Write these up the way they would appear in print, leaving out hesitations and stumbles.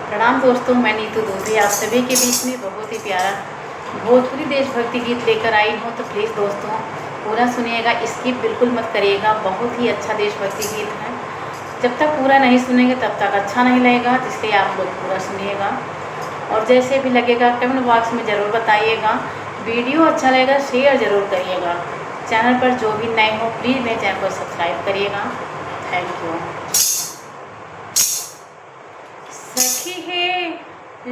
प्रणाम दोस्तों, मैं नीतू दूसरी आप सभी के बीच में बहुत ही प्यारा भोजपुरी देशभक्ति गीत लेकर आई हूँ। तो प्लीज़ दोस्तों पूरा सुनिएगा, स्किप बिल्कुल मत करिएगा। बहुत ही अच्छा देशभक्ति गीत है। जब तक पूरा नहीं सुनेंगे तब तक अच्छा नहीं लगेगा, इसलिए आप लोग पूरा सुनिएगा। और जैसे भी लगेगा कमेंट बॉक्स में ज़रूर बताइएगा। वीडियो अच्छा लगेगा शेयर ज़रूर करिएगा। चैनल पर जो भी नए हो प्लीज़ मेरे चैनल को सब्सक्राइब करिएगा। Thank you. सखी है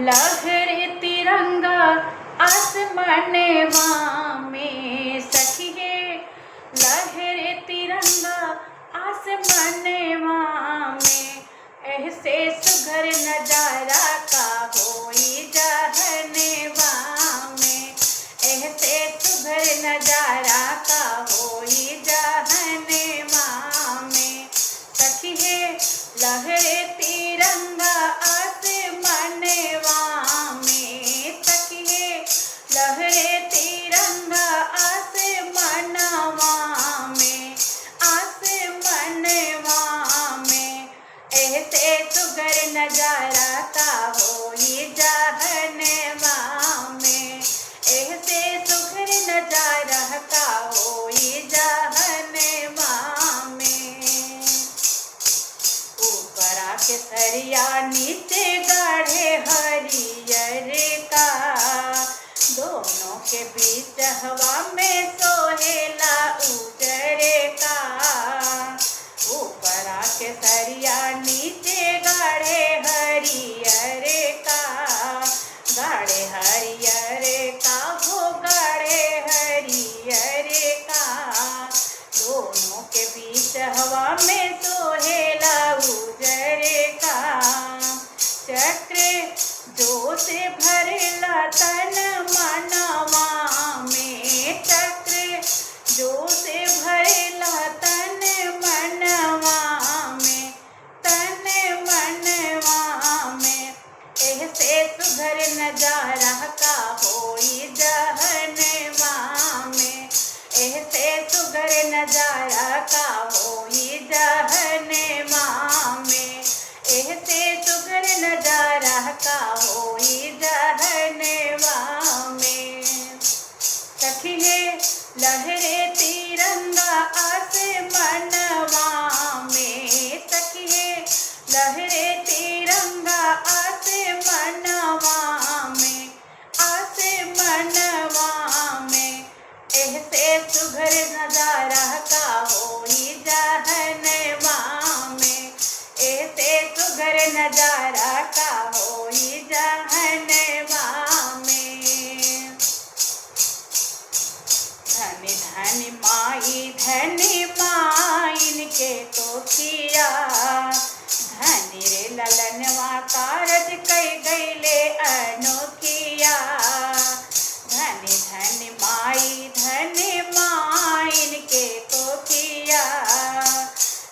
लहर तिरंगा आसमानवा में, सखी है लहर तिरंगा आसमानवा में, ऐसे सुघर नजारा का होई जहनवा में, ऐसे सुघर नजारा का होई जहनवा में। सखी है लहर तिरंगा आसमानवा में, सखी है लहर तिरंगा आसमानवा में, आसमानवा में, ऐसे सुघर नजारा का होई जहनवा में, ऐसे सुघर नजारा का होई जहनवा में। ऊपरा के सरिया नीचे गाढ़े हरियर का, दोनों के बीच हवा में सोहेला उजरे का। ऊपरा के सरिया नीचे गाढ़े हरियर का, गाढ़े हरियर का हो गाढ़े हरियर का, दोनों के बीच हवा में सोहेला उजरे का। चक्र जोश भरेला तन मनवा में, चक्र जोश भरेला तन मनवा में, तन मनवा में, ऐसे सुघर नजारा का होई जहनवा में, ऐसे सुघर नजारा का होई जहनवा में, ऐसे सुघर नजारा का होई जहनवा में। सखी है लहरे तिरंगा आसमानवा में, सखी है लहरे तिरंगा आसमानवा में, आसमानवा में, ऐसे सुघर नजारा का होई जहनवा में, ऐसे सुघर नजारा का होई जहनवा में। धनी धनी माइन के कोखिया, धनी रे ललनवा कारज कई गईले अनोखिया। धनी धनी माइन के कोखिया,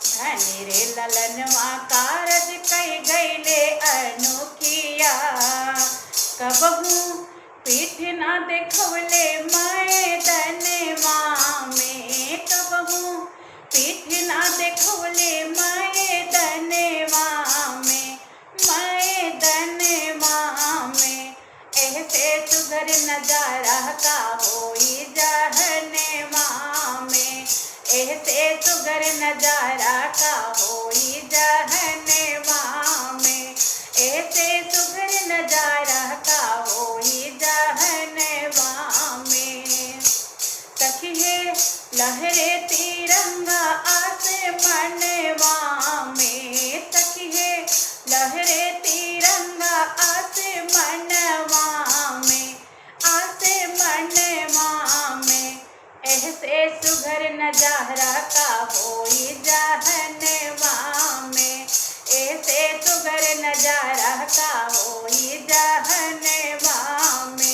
धनी रे ललनवा कारज कई गईले अनोखिया। कबहू पीठ ना देखवले मैदनवा में, कबहू पीठ ना देखवले मैदनवा में, मैदनवा में, ऐसे सुघर नजारा का होई जहनवा में, ऐसे सुघर नजारा का होई जहनवा में, ऐसे सुघर नजारा का होई जहनवा में। सखी है लहरे तिरंगा आसमानवा में, सखी है लहरे तिरंगा आसमानवा में, आसमानवा में, ऐसे सुघर नजारा का होई जहनवा में, ऐसे सुघर नजारा का होई जहनवा में।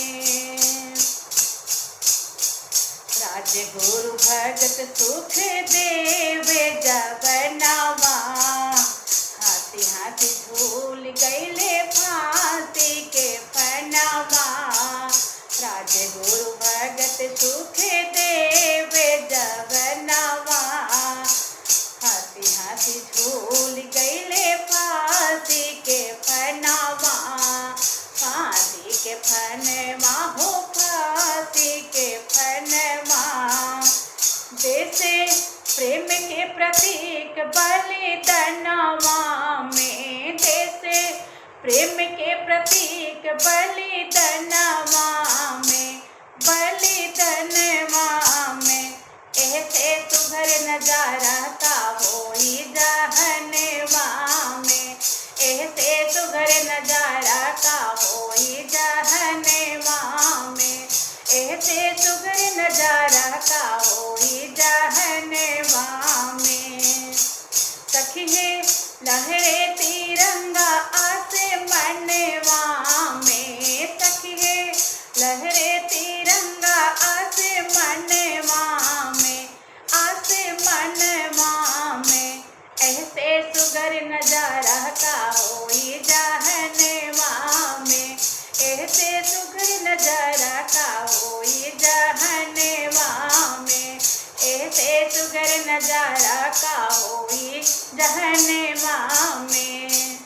राजगुरु भगत सुख देवे जवनवा, हाथी हाथी झूल गईले फांसी के फनवा। राजगुरु भगत सुख देवे जवनवा, हाथी हाथी झूल गईले फांसी के फनवा। प्रेम के प्रतीक बलिदानवा में, बलिदानवा में, ऐसे सुघर नजारा का होई जहनवा में, ऐसे सुघर नजारा का होई जहनवा में, ऐसे सुघर नजारा का होई जहनवा में। सखी है लहरे तिरंगा आसमानवा में, सखी है लहरे तिरंगा आसमानवा में, आसमानवा में, ऐसे सुगर नजारा का होई जहनवा में, ऐसे सुगर नजारा का होई जहनवा में, ऐसे सुगर नजारा का होई जहनवा में।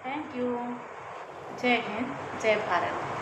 Thank you. जय हिंद, जय भारत।